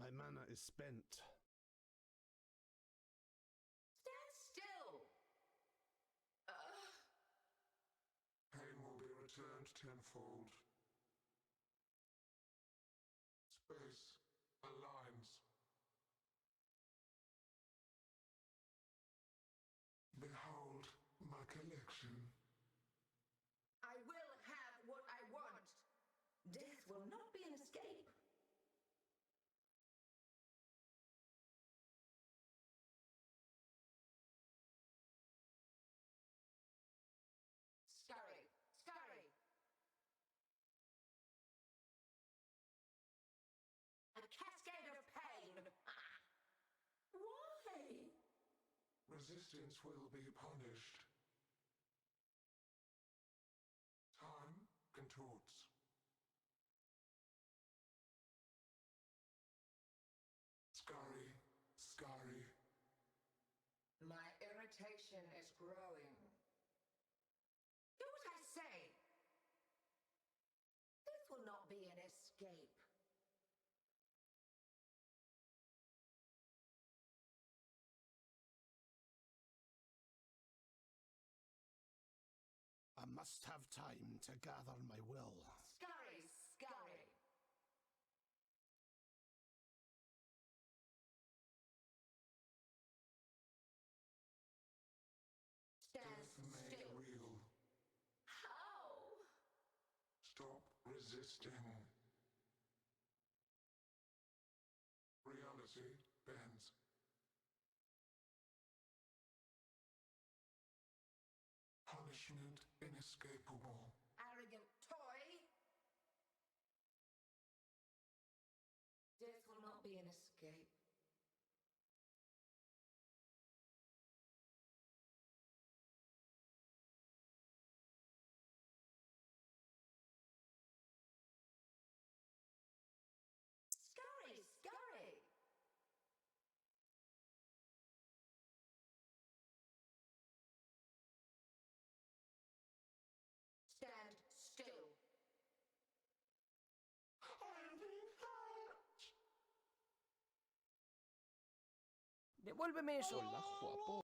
My mana is spent. Stand still! Pain will be returned tenfold. Space aligns. Behold my collection. I will have what I want. Death will not be an escape. Scurry! Scurry! A cascade of pain! Why? Resistance will be punished. Time contorts. Scurry, scurry. My irritation is growing. Do what I say! This will not be an escape. I must have time to gather my will. Scurry, scurry! Stand Death made still. real. How? Stop resisting. Reality bends. Punishment inescapable. Arrogant toy! Death will not be an escape. Scurry, scurry! Stand still. I'm being hurt. Devuélveme eso, la juapo.